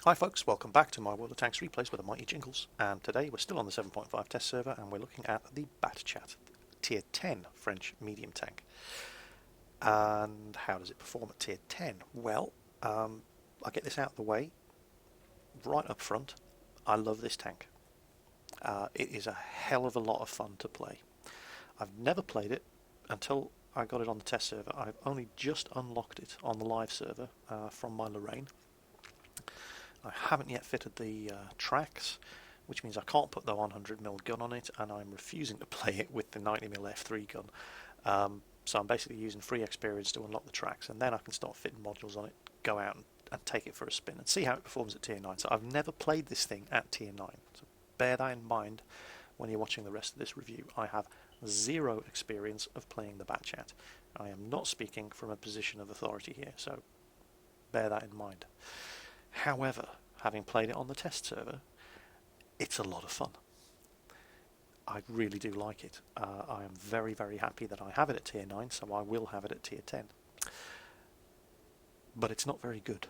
Hi folks, welcome back to my World of Tanks replays with the mighty Jingles, and today we're still on the 7.5 test server and we're looking at the Batchat Tier 10 French medium tank. And how does it perform at Tier 10? Well, I'll get this out of the way right up front. I love this tank. It is a hell of a lot of fun to play. I've never played it until I got it on the test server. I've only just unlocked it on the live server from my Lorraine. I haven't yet fitted the tracks, which means I can't put the 100mm gun on it, and I'm refusing to play it with the 90mm F3 gun. So I'm basically using free experience to unlock the tracks, and then I can start fitting modules on it, go out and take it for a spin, and see how it performs at Tier 9. So I've never played this thing at Tier 9, so bear that in mind when you're watching the rest of this review. I have zero experience of playing the Batchat. I am not speaking from a position of authority here, so bear that in mind. However, having played it on the test server, it's a lot of fun. I really do like it. I am very, very happy that I have it at Tier 9, so I will have it at Tier 10. But it's not very good.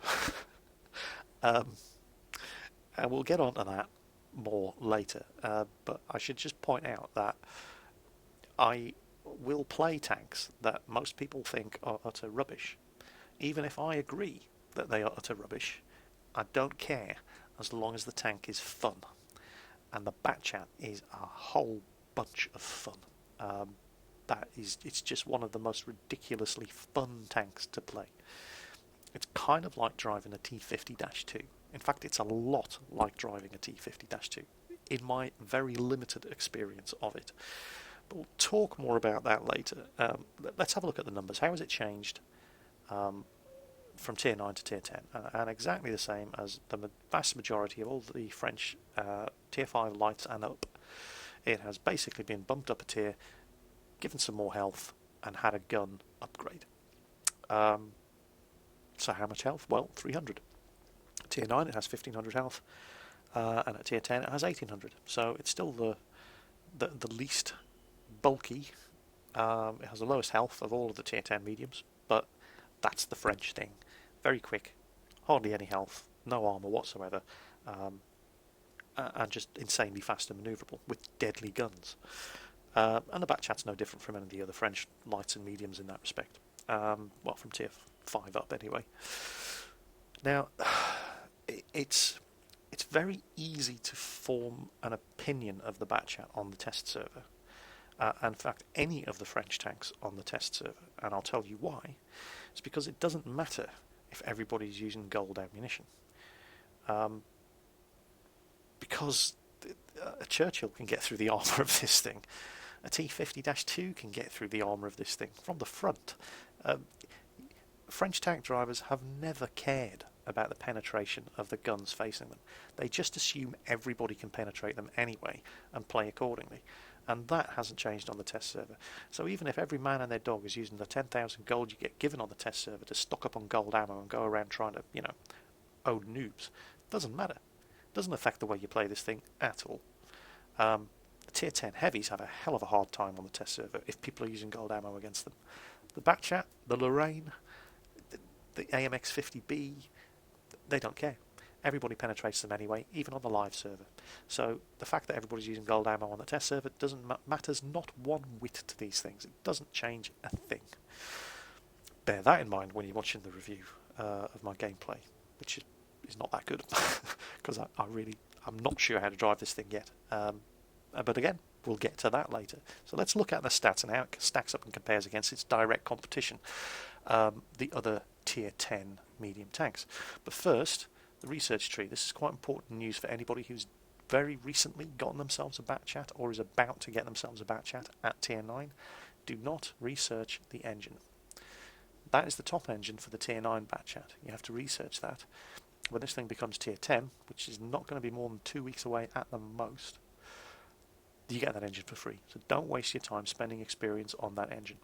And we'll get on to that more later. But I should just point out that I will play tanks that most people think are utter rubbish. Even if I agree that they are utter rubbish, I don't care as long as the tank is fun, and the Batchat is a whole bunch of fun. It's just one of the most ridiculously fun tanks to play. It's kind of like driving a T50-2. In fact, it's a lot like driving a T50-2 in my very limited experience of it. But we'll talk more about that later. Let's have a look at the numbers. How has it changed from Tier 9 to Tier 10, and exactly the same as the vast majority of all the French Tier 5 lights and up. It has basically been bumped up a tier, given some more health, and had a gun upgrade. So how much health? Well, 300. Tier 9 it has 1500 health, and at Tier 10 it has 1800. So it's still the least bulky. It has the lowest health of all of the Tier 10 mediums, but that's the French thing. Very quick, hardly any health, no armour whatsoever, and just insanely fast and manoeuvrable with deadly guns. And the Batchat's no different from any of the other French lights and mediums in that respect. Well, from Tier 5 up anyway. Now, it's very easy to form an opinion of the Batchat on the test server. In fact, any of the French tanks on the test server, and I'll tell you why. It's because it doesn't matter if everybody's using gold ammunition. Because a Churchill can get through the armour of this thing. A T50-2 can get through the armour of this thing from the front. French tank drivers have never cared about the penetration of the guns facing them. They just assume everybody can penetrate them anyway and play accordingly. And that hasn't changed on the test server. So even if every man and their dog is using the 10,000 gold you get given on the test server to stock up on gold ammo and go around trying to, ode noobs, doesn't matter. Doesn't affect the way you play this thing at all. The Tier 10 heavies have a hell of a hard time on the test server if people are using gold ammo against them. The Batchat, the Lorraine, the AMX-50B, they don't care. Everybody penetrates them anyway, even on the live server. So the fact that everybody's using gold ammo on the test server matters not one whit to these things. It doesn't change a thing. Bear that in mind when you're watching the review of my gameplay, which is not that good, because I'm not sure how to drive this thing yet. But again, we'll get to that later. So let's look at the stats and how it stacks up and compares against its direct competition, the other Tier 10 medium tanks. But first, the research tree. This is quite important news for anybody who's very recently gotten themselves a Batchat or is about to get themselves a Batchat at Tier 9. Do not research the engine. That is the top engine for the Tier 9 Batchat. You have to research that. When this thing becomes Tier 10, which is not going to be more than 2 weeks away at the most, you get that engine for free. So don't waste your time spending experience on that engine.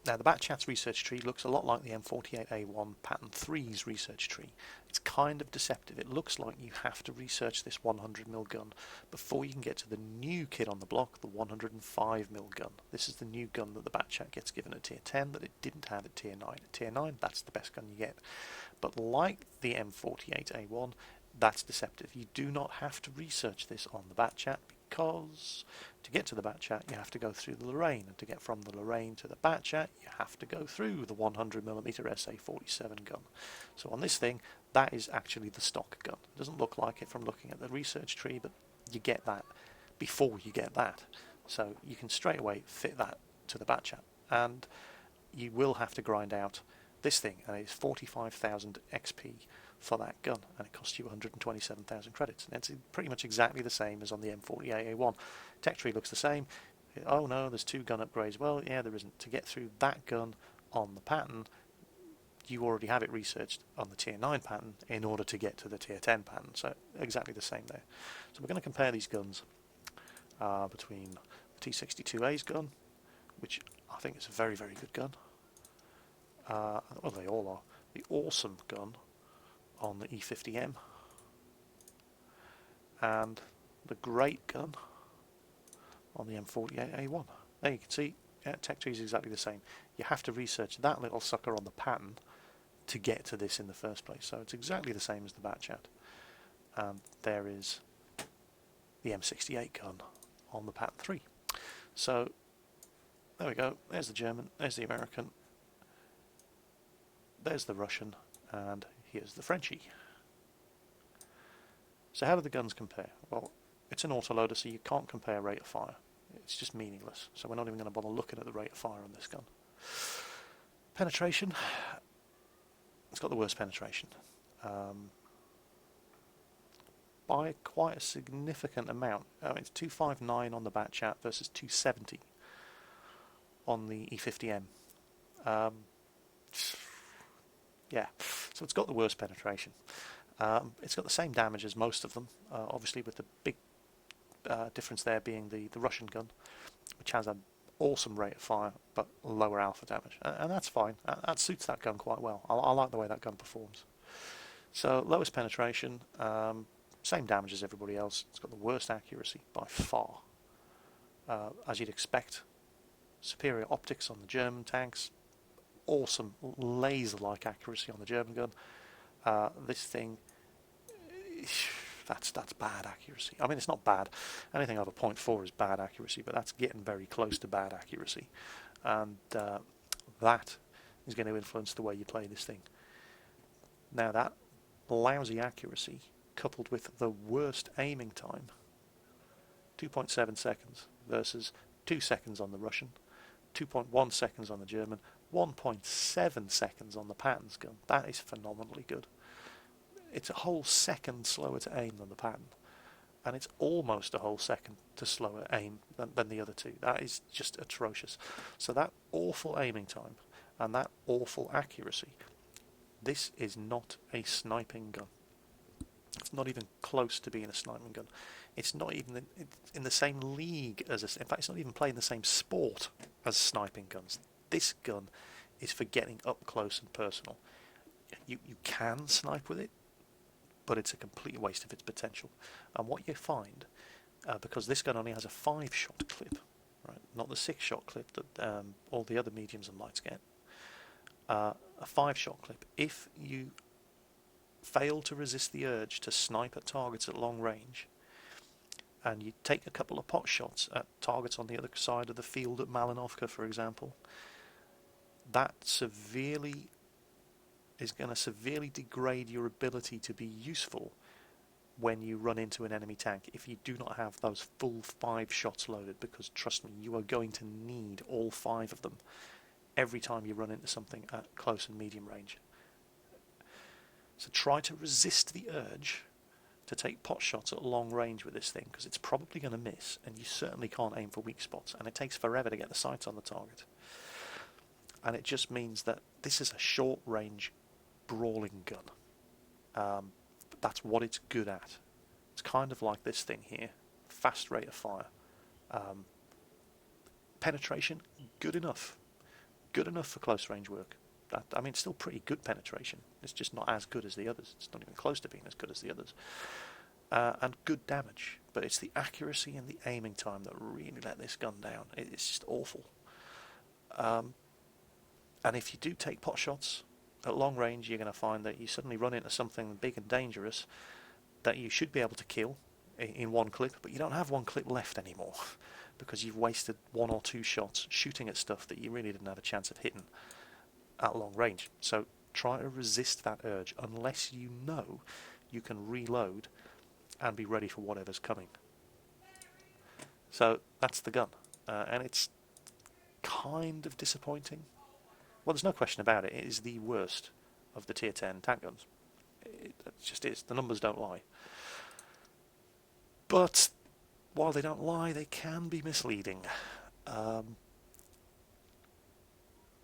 Now, the Batchat's research tree looks a lot like the M48A1 Pattern 3's research tree. It's kind of deceptive. It looks like you have to research this 100mm gun before you can get to the new kid on the block, the 105mm gun. This is the new gun that the Batchat gets given at tier 10 that it didn't have at tier 9. At tier 9, that's the best gun you get. But like the M48A1, that's deceptive. You do not have to research this on the Batchat, because to get to the Batchat you have to go through the Lorraine, and to get from the Lorraine to the Batchat you have to go through the 100mm SA-47 gun. So on this thing, that is actually the stock gun. It doesn't look like it from looking at the research tree, but you get that before you get that. So you can straight away fit that to the Batchat, and you will have to grind out this thing, and it's 45,000 XP for that gun, and it costs you 127,000 credits, and it's pretty much exactly the same as on the M48A1. Tech tree looks the same. Oh no, there's 2 gun upgrades. Well, yeah, there isn't. To get through that gun on the pattern, you already have it researched on the tier 9 pattern in order to get to the tier 10 pattern, so exactly the same there. So we're going to compare these guns between the T62A's gun, which I think is a very, very good gun. Well, they all are. The awesome gun on the E50M, and the great gun on the M48A1. There you can see, yeah, tech tree is exactly the same. You have to research that little sucker on the pattern to get to this in the first place, so it's exactly the same as the Batchat. And there is the M68 gun on the pattern 3. So there we go, there's the German, there's the American, there's the Russian, and here's the Frenchie. So how do the guns compare? Well, it's an autoloader, so you can't compare rate of fire. It's just meaningless. So we're not even going to bother looking at the rate of fire on this gun. Penetration. It's got the worst penetration. By quite a significant amount. It's 259 on the Batchat versus 270 on the E50M. Yeah, so it's got the worst penetration. It's got the same damage as most of them, obviously with the big difference there being the Russian gun, which has an awesome rate of fire but lower alpha damage, and that's fine. That suits that gun quite well. I like the way that gun performs. So lowest penetration, same damage as everybody else. It's got the worst accuracy by far, as you'd expect. Superior optics on the German tanks. Awesome laser-like accuracy on the German gun. This thing, that's bad accuracy. I mean, it's not bad. Anything over 0.4 is bad accuracy, but that's getting very close to bad accuracy, and that is going to influence the way you play this thing. Now, that lousy accuracy coupled with the worst aiming time, 2.7 seconds versus 2 seconds on the Russian, 2.1 seconds on the German, 1.7 seconds on the Patton's gun. That is phenomenally good. It's a whole second slower to aim than the Patton, and it's almost a whole second to slower aim than the other two. That is just atrocious. So that awful aiming time and that awful accuracy, this is not a sniping gun. It's not even close to being a sniping gun. It's not even in the same league as in fact, it's not even playing the same sport as sniping guns. This gun is for getting up close and personal. You can snipe with it, but it's a complete waste of its potential. And what you find, because this gun only has a 5-shot clip, right, not the 6-shot clip that all the other mediums and lights get, a 5-shot clip. If you fail to resist the urge to snipe at targets at long range, and you take a couple of pot shots at targets on the other side of the field at Malinovka, for example, that is going to severely degrade your ability to be useful when you run into an enemy tank if you do not have those full 5 shots loaded, because trust me, you are going to need all 5 of them every time you run into something at close and medium range. So try to resist the urge to take pot shots at long range with this thing, because it's probably going to miss, and you certainly can't aim for weak spots, and it takes forever to get the sights on the target. And it just means that this is a short range brawling gun. That's what it's good at. It's kind of like this thing here, fast rate of fire. Penetration, good enough for close range work. I mean, it's still pretty good penetration. It's just not as good as the others. It's not even close to being as good as the others. And good damage. But it's the accuracy and the aiming time that really let this gun down. It's just awful. And if you do take pot shots at long range, you're going to find that you suddenly run into something big and dangerous that you should be able to kill in one clip, but you don't have one clip left anymore because you've wasted 1 or 2 shots shooting at stuff that you really didn't have a chance of hitting at long range. So try to resist that urge unless you know you can reload and be ready for whatever's coming. So that's the gun, and it's kind of disappointing. Well, there's no question about it. It is the worst of the Tier 10 tank guns. It just is. The numbers don't lie. But while they don't lie, they can be misleading.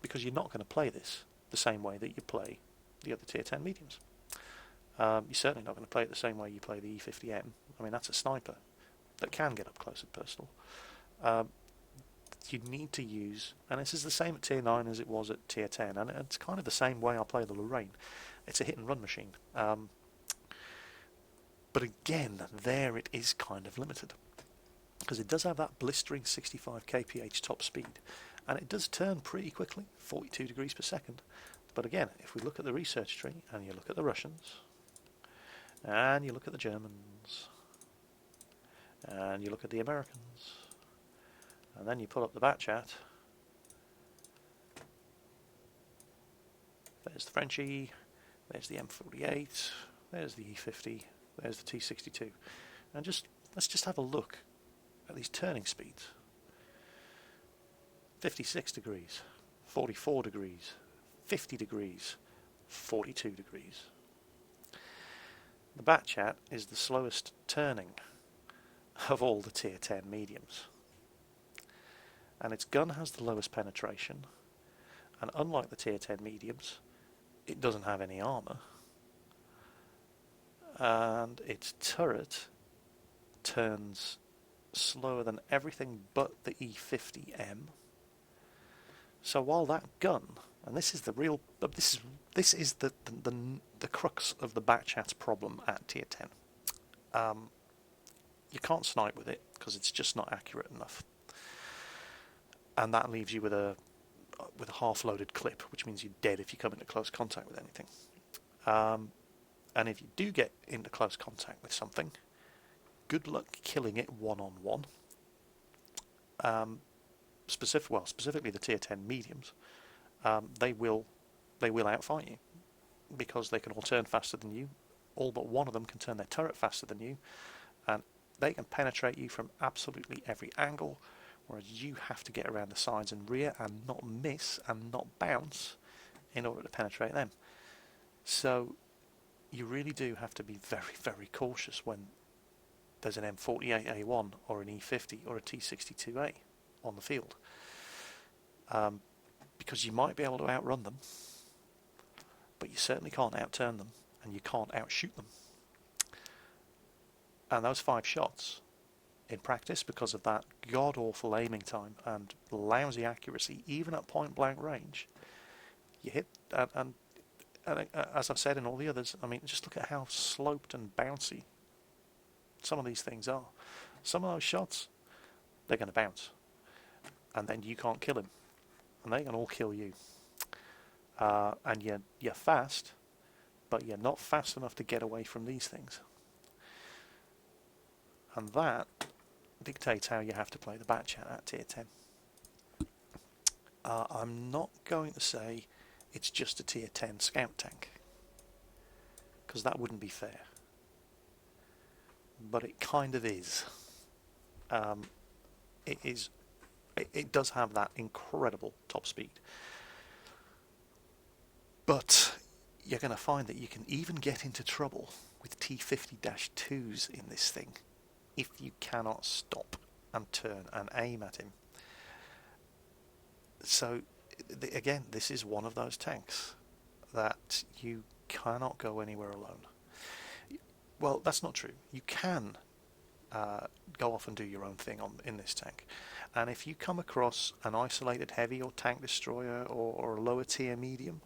Because you're not going to play this the same way that you play the other Tier 10 mediums. You're certainly not going to play it the same way you play the E50M. I mean, that's a sniper that can get up close and personal. You need to use, and this is the same at Tier 9 as it was at Tier 10, and it's kind of the same way I play the Lorraine. It's a hit and run machine. But again, there it is kind of limited, because it does have that blistering 65 kph top speed, and it does turn pretty quickly, 42 degrees per second. But again, if we look at the research tree, and you look at the Russians, and you look at the Germans, and you look at the Americans, and then you pull up the bat chat, there's the Frenchie, there's the M48, there's the E50, there's the T62, and let's just have a look at these turning speeds. 56 degrees, 44 degrees, 50 degrees, 42 degrees. The bat chat is the slowest turning of all the Tier 10 mediums. And its gun has the lowest penetration, and unlike the Tier 10 mediums, it doesn't have any armour, and its turret turns slower than everything but the E50M. So while that gun, and this is the real, this is the crux of the bat chat's problem at Tier 10. You can't snipe with it because it's just not accurate enough. And that leaves you with a half-loaded clip, which means you're dead if you come into close contact with anything. And if you do get into close contact with something, good luck killing it one-on-one. Specifically the Tier 10 mediums, they will outfight you because they can all turn faster than you. All but one of them can turn their turret faster than you, and they can penetrate you from absolutely every angle. Whereas you have to get around the sides and rear and not miss and not bounce in order to penetrate them. So you really do have to be very, very cautious when there's an M48A1 or an E50 or a T62A on the field. Because you might be able to outrun them, but you certainly can't outturn them, and you can't outshoot them. And those 5 shots in practice, because of that god-awful aiming time and lousy accuracy, even at point-blank range, you hit, and as I've said in all the others, I mean, just look at how sloped and bouncy some of these things are. Some of those shots, they're going to bounce, and then you can't kill him, and they can all kill you. And you're fast, but you're not fast enough to get away from these things. And that dictates how you have to play the bat chat at Tier 10. I'm not going to say it's just a Tier 10 scout tank, because that wouldn't be fair. But it kind of is. It does have that incredible top speed. But you're going to find that you can even get into trouble with T50-2s in this thing if you cannot stop and turn and aim at him. So, again, this is one of those tanks that you cannot go anywhere alone. Well, that's not true. You can go off and do your own thing in this tank. And if you come across an isolated heavy or tank destroyer or a lower tier medium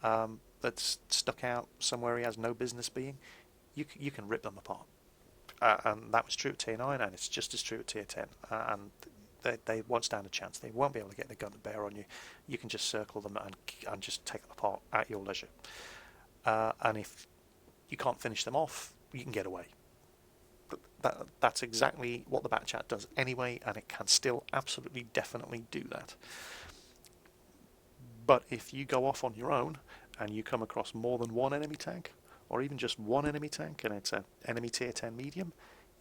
that's stuck out somewhere he has no business being, you can rip them apart. And that was true at Tier 9, and it's just as true at Tier 10. And they won't stand a chance. They won't be able to get the gun to bear on you. You can just circle them and just take them apart at your leisure. And if you can't finish them off, you can get away. That's exactly what the Bat Chat does anyway, and it can still absolutely definitely do that. But if you go off on your own and you come across more than one enemy tank, or even just one enemy tank, and it's an enemy Tier 10 medium,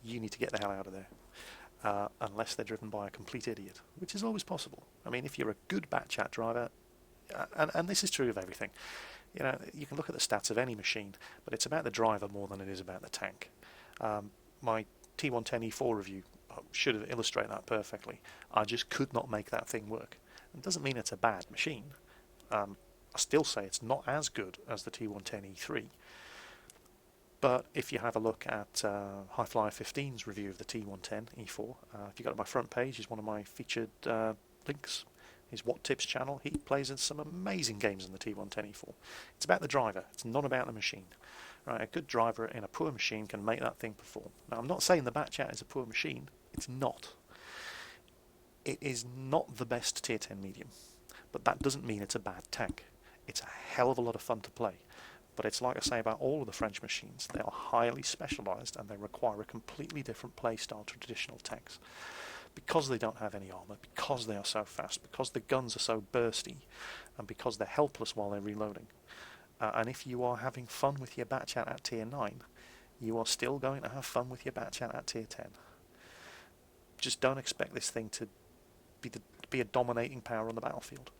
you need to get the hell out of there. Unless they're driven by a complete idiot, which is always possible. I mean, if you're a good Bat Chat driver, and this is true of everything, you know, you can look at the stats of any machine, but it's about the driver more than it is about the tank. My T110E4 review should have illustrated that perfectly. I just could not make that thing work. It doesn't mean it's a bad machine. I still say it's not as good as the T110E3. But if you have a look at Highflyer 15's review of the T110 E4, if you go to my front page, is one of my featured links. His What Tips channel. He plays in some amazing games in the T110 E4. It's about the driver. It's not about the machine. Right, a good driver in a poor machine can make that thing perform. Now, I'm not saying the Bat Chat is a poor machine. It's not. It is not the best Tier 10 medium, but that doesn't mean it's a bad tank. It's a hell of a lot of fun to play. But it's like I say about all of the French machines, they are highly specialised and they require a completely different play style to traditional tanks. Because they don't have any armour, because they are so fast, because the guns are so bursty, and because they're helpless while they're reloading. And if you are having fun with your Bat Chat at Tier 9, you are still going to have fun with your Bat Chat at Tier 10. Just don't expect this thing to be a dominating power on the battlefield.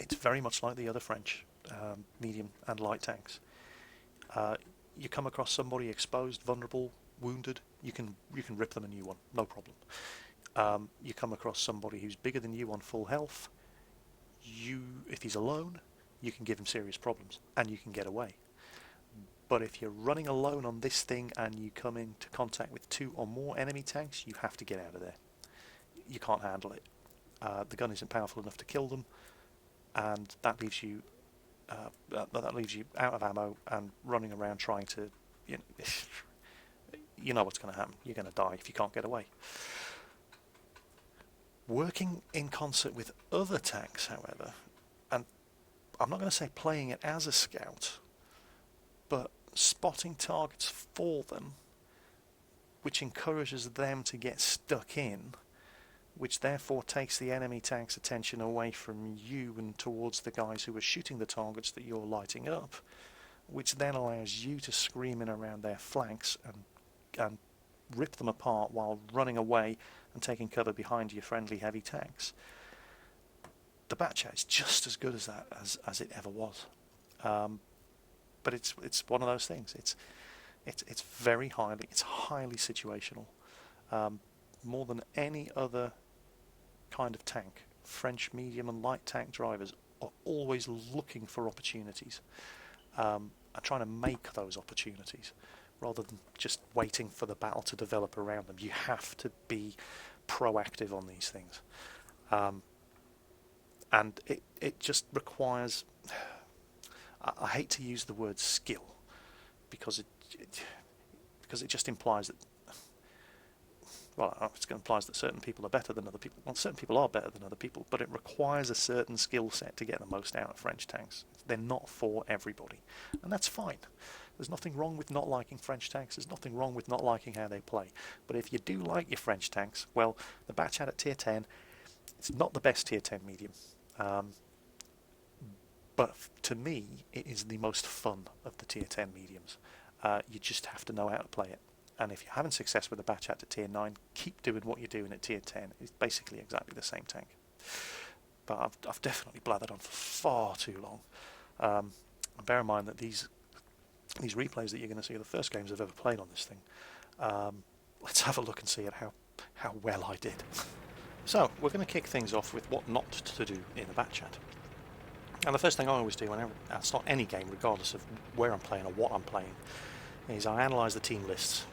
It's very much like the other French medium and light tanks. You come across somebody exposed, vulnerable, wounded, you can rip them a new one, no problem. You come across somebody who's bigger than you on full health, if he's alone, you can give him serious problems, and you can get away. But if you're running alone on this thing and you come into contact with 2 or more enemy tanks, you have to get out of there. You can't handle it. The gun isn't powerful enough to kill them, and that leaves you out of ammo and running around trying to, you know what's going to happen. You're going to die if you can't get away. Working in concert with other tanks, however, and I'm not going to say playing it as a scout, but spotting targets for them, which encourages them to get stuck in, which therefore takes the enemy tank's attention away from you and towards the guys who are shooting the targets that you're lighting up, which then allows you to scream in around their flanks and rip them apart while running away and taking cover behind your friendly heavy tanks. The Bat Chat is just as good as that as it ever was, but it's one of those things. It's highly situational. More than any other kind of tank, French medium and light tank drivers are always looking for opportunities and trying to make those opportunities rather than just waiting for the battle to develop around them. You have to be proactive on these things. And it just requires, I hate to use the word skill, because it just implies that, well, it implies that certain people are better than other people. Well, certain people are better than other people, but it requires a certain skill set to get the most out of French tanks. They're not for everybody, and that's fine. There's nothing wrong with not liking French tanks. There's nothing wrong with not liking how they play. But if you do like your French tanks, well, the Bat Chat at Tier 10, it's not the best Tier 10 medium. But to me, it is the most fun of the Tier 10 mediums. You just have to know how to play it. And if you're having success with the Bat Chat at Tier 9, keep doing what you're doing at Tier 10. It's basically exactly the same tank. But I've definitely blathered on for far too long. And bear in mind that these replays that you're going to see are the first games I've ever played on this thing. Let's have a look and see at how well I did. So, we're going to kick things off with what not to do in a Bat Chat. And the first thing I always do whenever I start any game, regardless of where I'm playing or what I'm playing, is I analyse the team lists.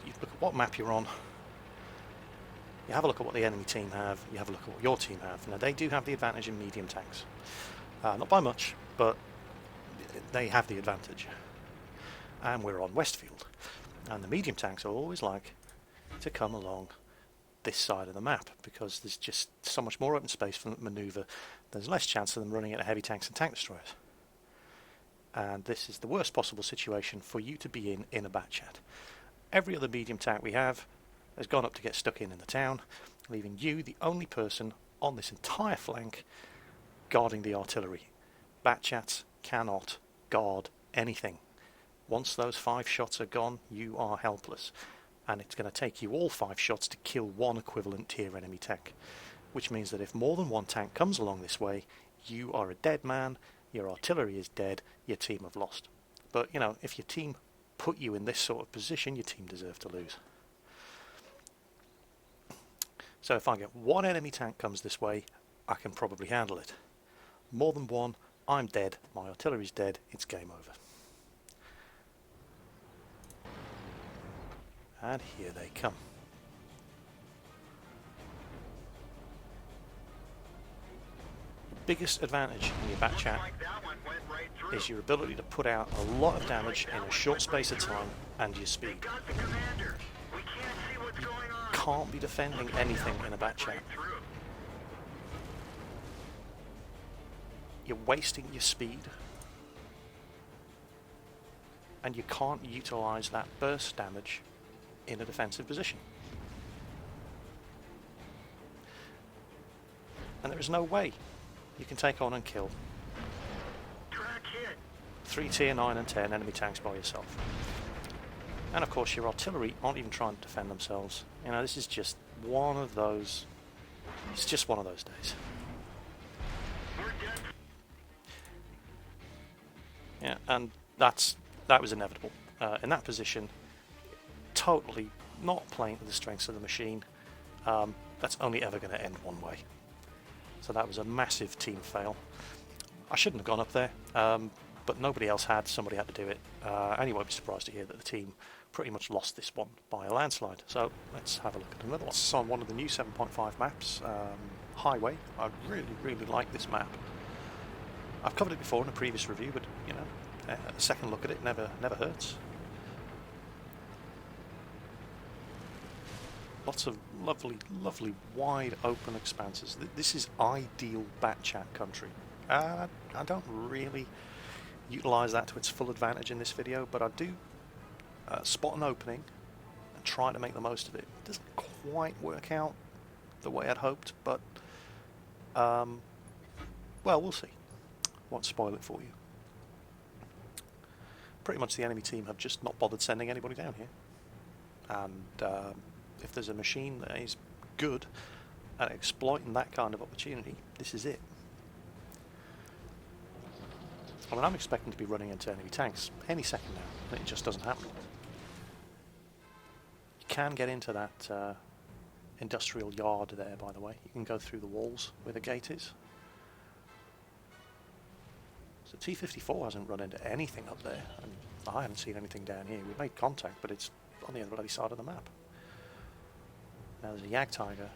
You look at what map you're on, you have a look at what the enemy team have, you have a look at what your team have. Now, they do have the advantage in medium tanks. Not by much, but they have the advantage. And we're on Westfield. And the medium tanks always like to come along this side of the map because there's just so much more open space for them to manoeuvre. There's less chance of them running into heavy tanks and tank destroyers. And this is the worst possible situation for you to be in a bat chat. Every other medium tank we have has gone up to get stuck in the town, leaving you the only person on this entire flank guarding the artillery. Bat chats cannot guard anything. Once those 5 shots are gone, you are helpless. And it's going to take you all 5 shots to kill one equivalent tier enemy tank. Which means that if more than one tank comes along this way, you are a dead man, your artillery is dead, your team have lost. But, you know, if your team put you in this sort of position, your team deserves to lose. So if I get one enemy tank comes this way, I can probably handle it. More than one, I'm dead, my artillery's dead, it's game over. And here they come. The biggest advantage in your bat chat is your ability to put out a lot of damage in a short space of time and your speed. You can't be defending anything in a bat chat. You're wasting your speed and you can't utilise that burst damage in a defensive position. And there is no way you can take on and kill 3 tier 9 and 10 enemy tanks by yourself. And of course your artillery aren't even trying to defend themselves. You know, this is just one of those, it's just one of those days. Yeah, and that was inevitable. In that position, totally not playing to the strengths of the machine. That's only ever going to end one way. So that was a massive team fail. I shouldn't have gone up there, but nobody else had. Somebody had to do it. And you won't be surprised to hear that the team pretty much lost this one by a landslide. So let's have a look at another one. It's on one of the new 7.5 maps, Highway. I really, really like this map. I've covered it before in a previous review, but you know, a second look at it never hurts. Lots of lovely, lovely wide open expanses. This is ideal bat chat country. I don't really utilise that to its full advantage in this video, but I do spot an opening and try to make the most of it. It doesn't quite work out the way I'd hoped, but well, we'll see. Won't spoil it for you. Pretty much the enemy team have just not bothered sending anybody down here. And if there's a machine that is good at exploiting that kind of opportunity, this is it. I mean, I'm expecting to be running into enemy tanks any second now, but it just doesn't happen. You can get into that industrial yard there, by the way. You can go through the walls where the gate is. So T-54 hasn't run into anything up there, and I haven't seen anything down here. We've made contact, but it's on the other bloody side of the map. Now there's a Jagdtiger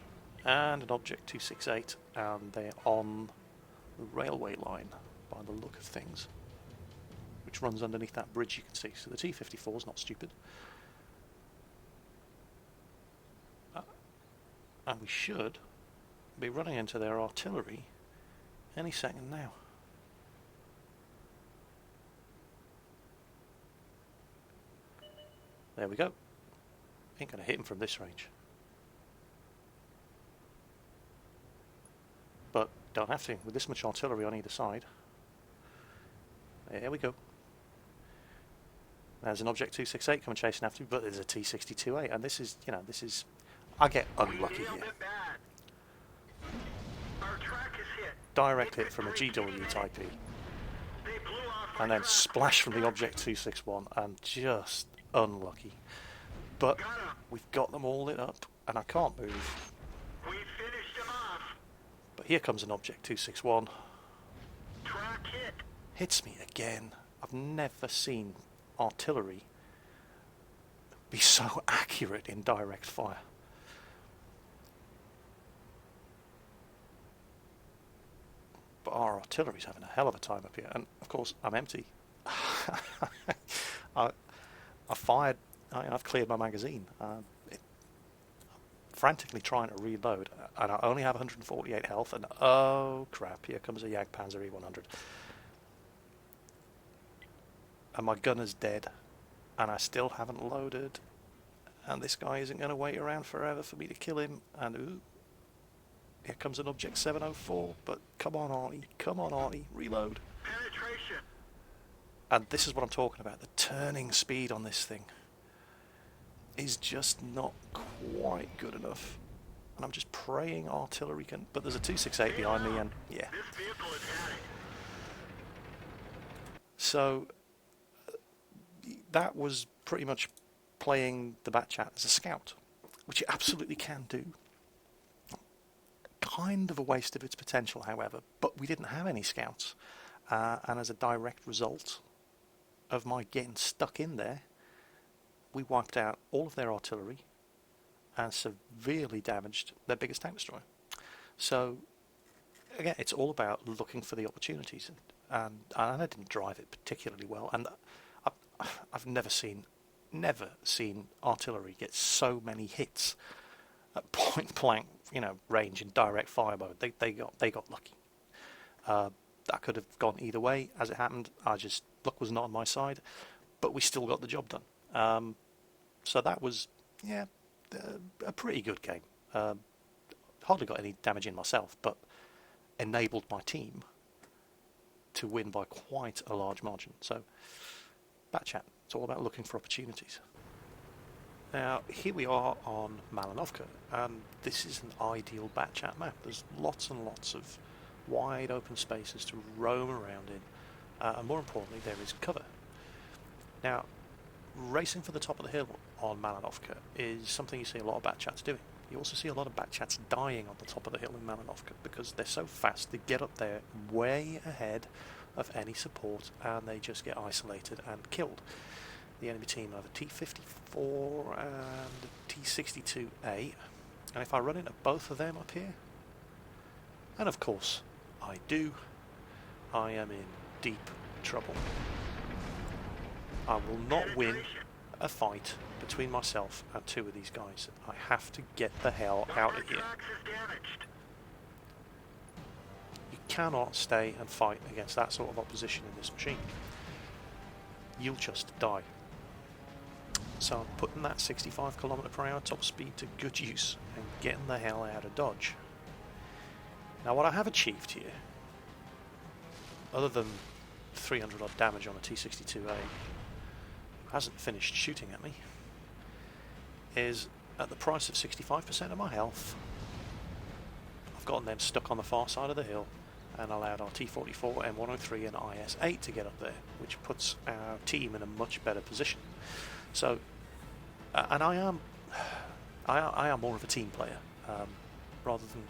and an Object 268, and they're on the railway line by the look of things, which runs underneath that bridge you can see. So the T-54 is not stupid. And we should be running into their artillery any second now. There we go. Ain't going to hit him from this range. But don't have to, with this much artillery on either side. There we go. There's an Object 268 coming chasing after me, but there's a T-62A, and this is, you know, this is... I get unlucky here. Direct hit from a GW Type E. And then splash from the Object 261, and just unlucky. But we've got them all lit up, and I can't move. But here comes an Object 261. Hits me again. I've never seen artillery be so accurate in direct fire. but our artillery's having a hell of a time up here. And of course, I'm empty. I fired. I've cleared my magazine. Frantically trying to reload, and I only have 148 health. And oh crap! Here comes a Jagdpanzer E100, and my gunner's dead, and I still haven't loaded. And this guy isn't going to wait around forever for me to kill him. And ooh, here comes an Object 704. But come on, Artie, reload. Penetration. And this is what I'm talking about. The turning speed on this thing is just not quite good enough. And I'm just praying artillery can... But there's a 268 behind me, and yeah. This vehicle is heading. So that was pretty much playing the Batchat as a scout, which it absolutely can do. Kind of a waste of its potential, however, but we didn't have any scouts. And as a direct result of my getting stuck in there, we wiped out all of their artillery and severely damaged their biggest tank destroyer. So, again, it's all about looking for the opportunities, and I didn't drive it particularly well. And I've never seen artillery get so many hits at point blank, range in direct fire mode. They got lucky. That could have gone either way. As it happened, luck was not on my side, but we still got the job done. So that was, a pretty good game. Hardly got any damage in myself, but enabled my team to win by quite a large margin. So, Batchat, it's all about looking for opportunities. Now, here we are on Malinovka, and this is an ideal Batchat map. There's lots and lots of wide open spaces to roam around in, and more importantly, there is cover. Now, racing for the top of the hill on Malinovka is something you see a lot of Batchats doing. You also see a lot of Batchats dying on the top of the hill in Malinovka because they're so fast, they get up there way ahead of any support and they just get isolated and killed. The enemy team have a T-54 and a T-62A, and if I run into both of them up here, and of course I do, I am in deep trouble. I will not win a fight between myself and two of these guys. I have to get the hell out of here. You cannot stay and fight against that sort of opposition in this machine. You'll just die. So I'm putting that 65 km/h top speed to good use and getting the hell out of Dodge. Now what I have achieved here, other than 300 odd damage on a T-62A, hasn't finished shooting at me, is at the price of 65% of my health, I've gotten them stuck on the far side of the hill and allowed our T-44, M103 and IS-8 to get up there, which puts our team in a much better position. So, and I am more of a team player, rather than,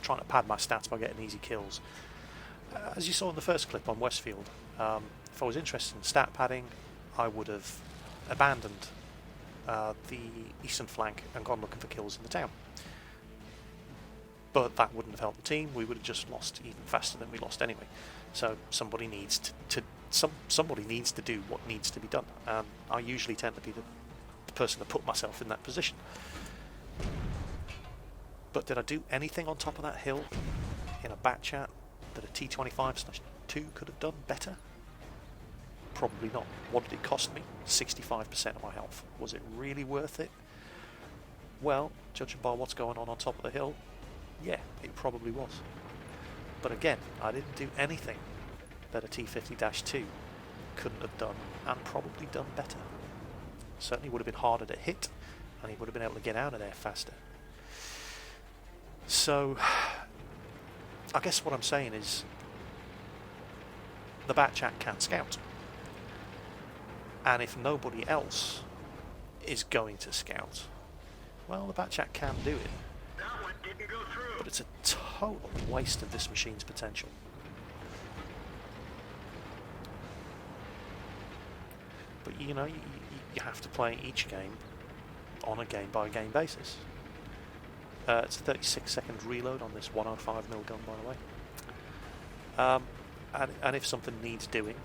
trying to pad my stats by getting easy kills. As you saw in the first clip on Westfield, if I was interested in stat padding, I would have abandoned the eastern flank and gone looking for kills in the town. But that wouldn't have helped the team. We would have just lost even faster than we lost anyway. So somebody needs to do what needs to be done. I usually tend to be the person to put myself in that position. But did I do anything on top of that hill in a Batchat that a T-25/2 could have done better? Probably not. What did it cost me? 65% of my health. Was it really worth it? Well, judging by what's going on top of the hill, yeah, it probably was. But again, I didn't do anything that a T-50-2 couldn't have done, and probably done better. Certainly would have been harder to hit, and he would have been able to get out of there faster. So, I guess what I'm saying is, the Batchat can scout. And if nobody else is going to scout, well, the Batchat can do it. That one didn't go through. But it's a total waste of this machine's potential. But you know, you have to play each game on a game-by-game basis. It's a 36-second reload on this 105mm gun, by the way. And if something needs doing,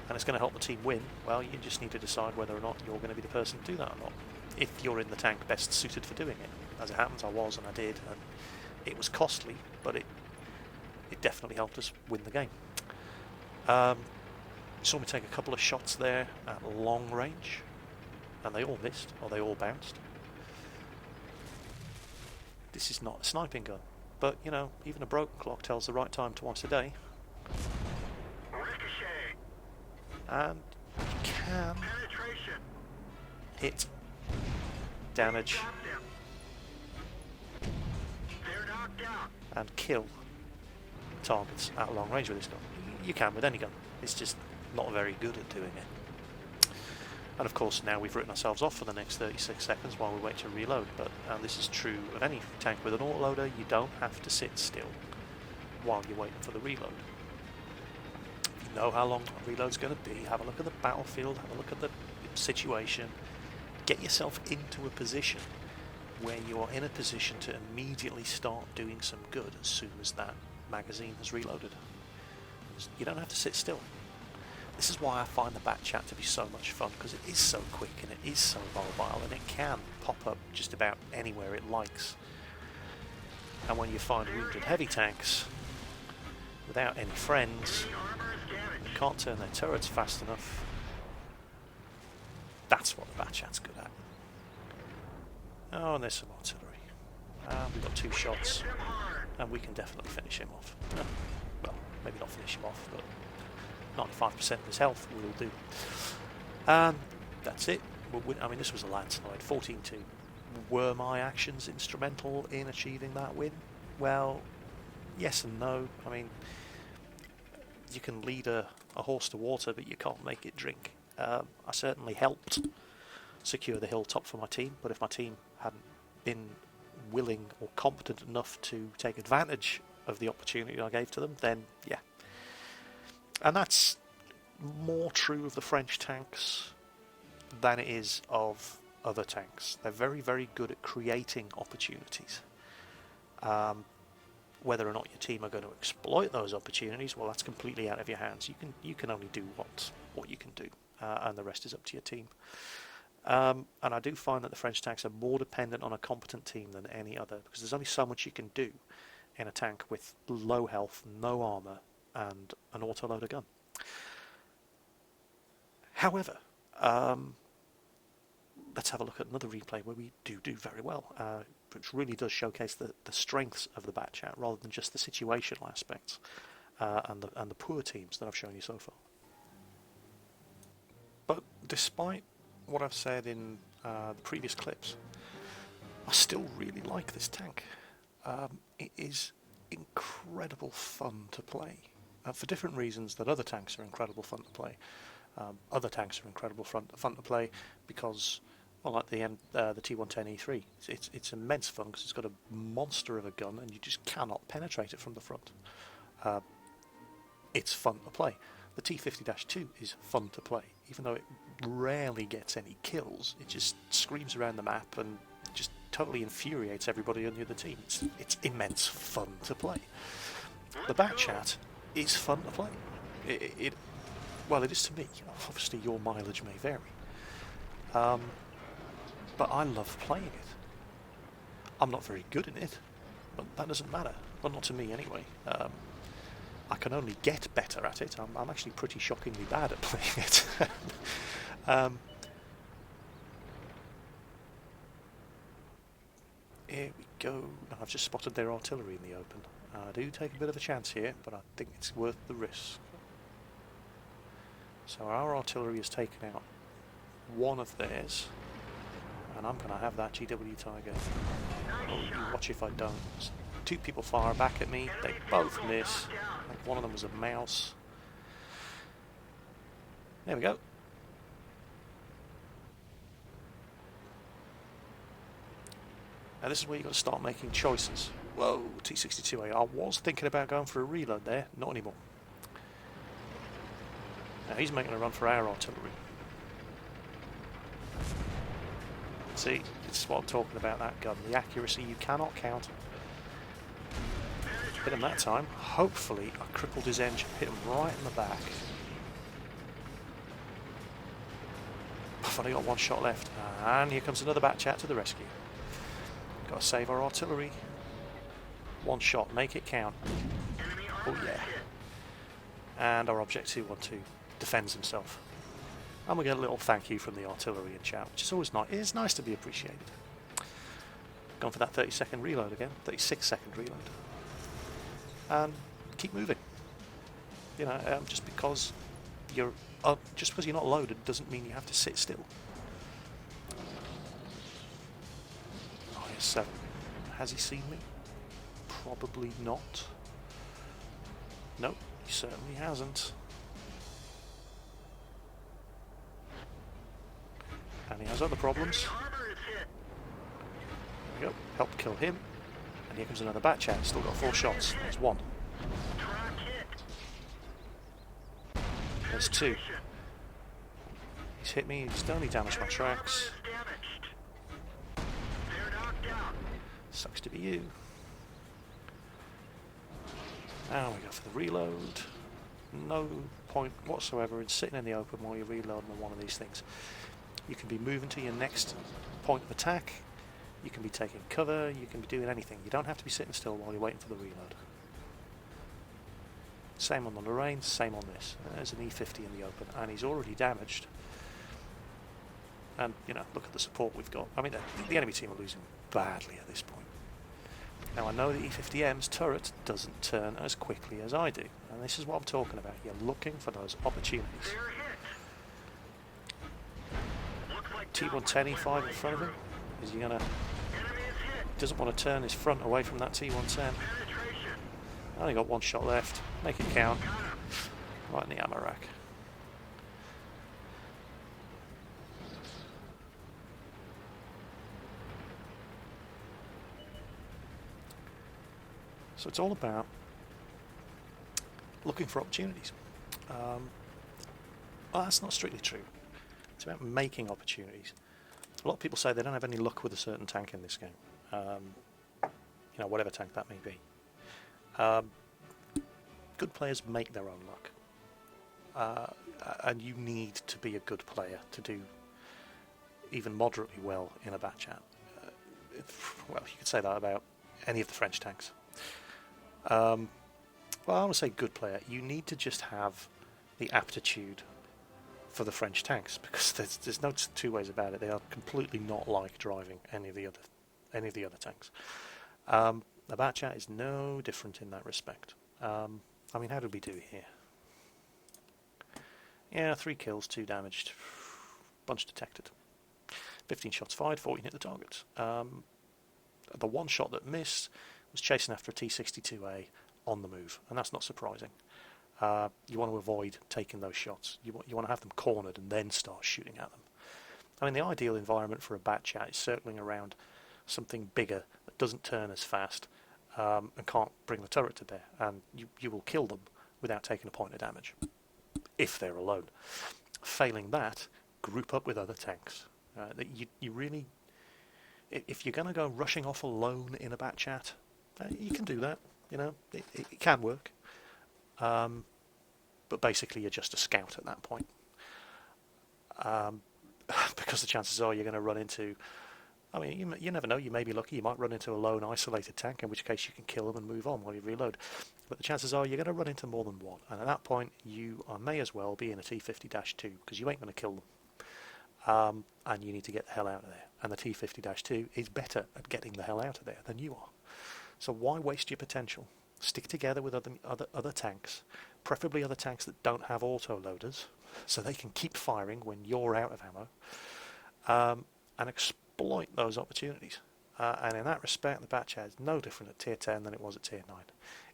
and it's going to help the team win, well, you just need to decide whether or not you're going to be the person to do that or not. If you're in the tank best suited for doing it. As it happens, I was and I did, and it was costly, but it definitely helped us win the game. You saw me take a couple of shots there at long range, and they all missed, or they all bounced. This is not a sniping gun, but, you know, even a broken clock tells the right time twice a day. Ricochet. And you can Penetration. hit, damage, Got them. They're knocked out. and kill targets at long range with this gun. You can with any gun, it's just not very good at doing it. And of course now we've written ourselves off for the next 36 seconds while we wait to reload, but this is true of any tank with an autoloader. You don't have to sit still while you're waiting for the reload. You know how long a reload's going to be, have a look at the battlefield, have a look at the situation, get yourself into a position where you are in a position to immediately start doing some good as soon as that magazine has reloaded. You don't have to sit still. This is why I find the bat chat to be so much fun, because it is so quick and it is so mobile and it can pop up just about anywhere it likes. And when you find wounded heavy tanks without any friends, Armor is damaged. can't turn their turrets fast enough, that's what the bat chat's good at. Oh, and there's some artillery. We've got 2 shots, Hit them hard. and we can definitely finish him off. Well, maybe not finish him off, but 95% of his health will do. That's it. I mean, this was a landslide, 14-2. Were my actions instrumental in achieving that win? Well, yes and no. I mean, you can lead a horse to water, but you can't make it drink. I certainly helped secure the hilltop for my team, but if my team hadn't been willing or competent enough to take advantage of the opportunity I gave to them, then yeah. And that's more true of the French tanks than it is of other tanks. They're very, very good at creating opportunities. Whether or not your team are going to exploit those opportunities, well, that's completely out of your hands. You can only do what you can do, and the rest is up to your team. And I do find that the French tanks are more dependent on a competent team than any other, because there's only so much you can do in a tank with low health, no armour, and an autoloader gun. However, let's have a look at another replay where we do very well, which really does showcase the strengths of the bat chat rather than just the situational aspects and the poor teams that I've shown you so far. But despite what I've said in the previous clips, I still really like this tank. It is incredible fun to play. For different reasons that other tanks are incredible fun to play. Other tanks are incredible fun to play because, well, like the T110E3, it's immense fun because it's got a monster of a gun and you just cannot penetrate it from the front. It's fun to play. The T50-2 is fun to play, even though it rarely gets any kills. It just screams around the map and just totally infuriates everybody on the other team. It's immense fun to play. The bat chat is fun to play. Well, it is to me. Obviously, your mileage may vary. But I love playing it. I'm not very good in it, but that doesn't matter. Well, not to me anyway. I can only get better at it. I'm actually pretty shockingly bad at playing it. Here we go. I've just spotted their artillery in the open. I do take a bit of a chance here, but I think it's worth the risk. So our artillery has taken out one of theirs, and I'm going to have that GW Tiger. Oh, you watch if I don't. 2 people fire back at me, they both miss. I think one of them was a mouse. There we go. Now this is where you've got to start making choices. Whoa, T62A. I was thinking about going for a reload there, not anymore. Now he's making a run for our artillery. See, this is what I'm talking about, that gun. The accuracy you cannot count. Hit him that time. Hopefully I crippled his engine. Hit him right in the back. I've only got one shot left. And here comes another Bat Chat to the rescue. Got to save our artillery. One shot, make it count. Oh yeah. And our Object 212 defends himself. And we get a little thank you from the artillery in chat, which is always nice. It's nice to be appreciated. Gone for that 30-second reload again, 36-second reload. And keep moving. You know, just because you're not loaded doesn't mean you have to sit still. Oh, here's 7. Has he seen me? Probably not. Nope, he certainly hasn't. And he has other problems. There we go, helped kill him. And here comes another Bat Chat, still got 4 shots. There's 1. There's 2. He's hit me, he's only damaged my tracks. Sucks to be you. Now we go for the reload. No point whatsoever in sitting in the open while you're reloading on one of these things. You can be moving to your next point of attack, you can be taking cover, you can be doing anything. You don't have to be sitting still while you're waiting for the reload. Same on the Lorraine, same on this. There's an E50 in the open, and he's already damaged. And, you know, look at the support we've got. I mean, the enemy team are losing badly at this point. Now, I know the E50M's turret doesn't turn as quickly as I do, and this is what I'm talking about. You're looking for those opportunities. T110 E5 in front of him. Is he gonna? Doesn't want to turn his front away from that T110. Only got 1 shot left. Make it count. Right in the ammo rack. So it's all about looking for opportunities. Well, that's not strictly true. It's about making opportunities. A lot of people say they don't have any luck with a certain tank in this game. You know, whatever tank that may be. Good players make their own luck. And you need to be a good player to do even moderately well in a Bat Chat. Well, you could say that about any of the French tanks. Well, I want to say good player. You need to just have the aptitude for the French tanks, because there's no two ways about it. They are completely not like driving any of the other tanks. The Bat Chat is no different in that respect. I mean, how did we do here? Yeah, 3 kills, 2 damaged, bunch detected. 15 shots fired, 14 hit the target. The 1 shot that missed was chasing after a T-62A on the move, and that's not surprising. You want to avoid taking those shots. You want to have them cornered and then start shooting at them. I mean, the ideal environment for a Bat Chat is circling around something bigger that doesn't turn as fast and can't bring the turret to bear, and you will kill them without taking a point of damage, if they're alone. Failing that, group up with other tanks. You really, if you're going to go rushing off alone in a Bat Chat, you can do that. You know, it can work. But basically you're just a scout at that point. Because the chances are you're going to run into, I mean, you never know, you may be lucky, you might run into a lone isolated tank, in which case you can kill them and move on while you reload. But the chances are you're going to run into more than one, and at that point you may as well be in a T-50-2, because you ain't going to kill them. And you need to get the hell out of there. And the T-50-2 is better at getting the hell out of there than you are. So why waste your potential? Stick together with other tanks, preferably other tanks that don't have auto-loaders, so they can keep firing when you're out of ammo, and exploit those opportunities. And in that respect, the Bat Chat is no different at Tier 10 than it was at Tier 9.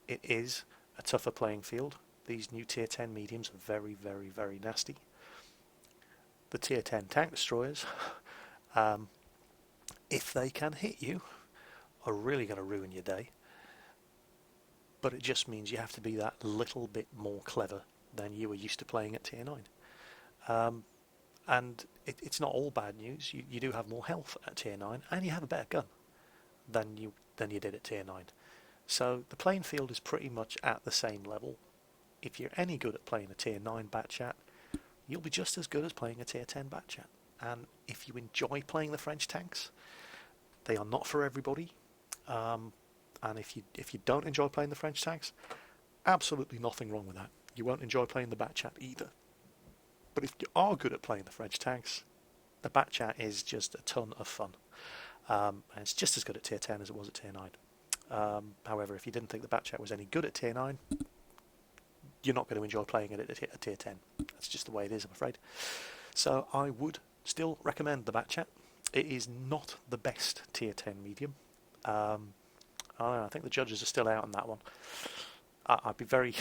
It is a tougher playing field. These new Tier 10 mediums are very, very, very nasty. The Tier 10 tank destroyers, if they can hit you, are really going to ruin your day. But it just means you have to be that little bit more clever than you were used to playing at Tier 9. And it's not all bad news. You do have more health at tier 9, and you have a better gun than you did at tier 9. So the playing field is pretty much at the same level. If you're any good at playing a tier 9 Batchat, you'll be just as good as playing a tier 10 Batchat. And if you enjoy playing the French tanks, they are not for everybody. And if you don't enjoy playing the French tanks, absolutely nothing wrong with that. You won't enjoy playing the Batchat either. But if you are good at playing the French tanks, the Batchat is just a ton of fun. And it's just as good at tier 10 as it was at tier 9. However, if you didn't think the Batchat was any good at tier 9, you're not going to enjoy playing it at tier 10. That's just the way it is, I'm afraid. So I would still recommend the Batchat. It is not the best tier 10 medium. I think the judges are still out on that one. I'd be very...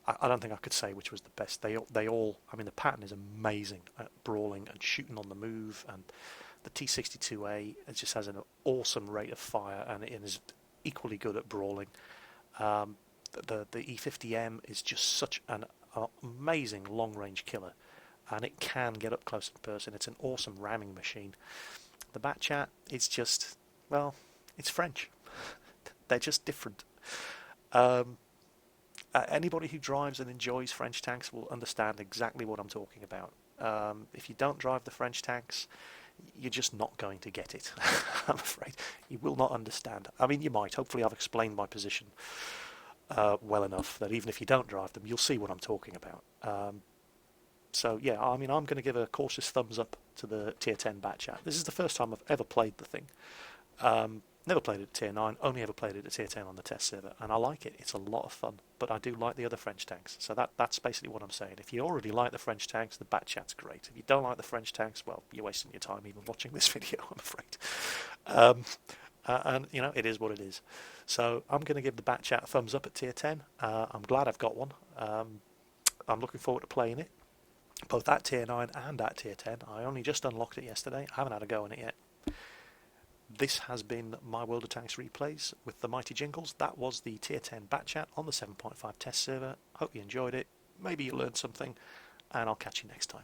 I don't think I could say which was the best. They all... I mean, the pattern is amazing at brawling and shooting on the move, and the T62A it just has an awesome rate of fire, and it is equally good at brawling. The E50M is just such an amazing long-range killer, and it can get up close in person. It's an awesome ramming machine. The Batchat is just, well, it's French. They're just different. Anybody who drives and enjoys French tanks will understand exactly what I'm talking about. If you don't drive the French tanks, you're just not going to get it. I'm afraid you will not understand. I mean, you might. Hopefully I've explained my position well enough that even if you don't drive them, you'll see what I'm talking about. So yeah, I mean, I'm going to give a cautious thumbs up to the tier 10 Batchat. This is the first time I've ever played the thing. Never played it at tier 9, only ever played it at tier 10 on the test server, and I like it. It's a lot of fun, but I do like the other French tanks. So that's basically what I'm saying. If you already like the French tanks, the Batchat's great. If you don't like the French tanks, well, you're wasting your time even watching this video, I'm afraid. And, you know, it is what it is. So I'm going to give the Batchat a thumbs up at tier 10. I'm glad I've got one. I'm looking forward to playing it, both at tier 9 and at tier 10. I only just unlocked it yesterday. I haven't had a go on it yet. This has been my World of Tanks replays with the Mighty Jingles. That was the tier 10 Batchat on the 7.5 test server. Hope you enjoyed it. Maybe you learned something, and I'll catch you next time.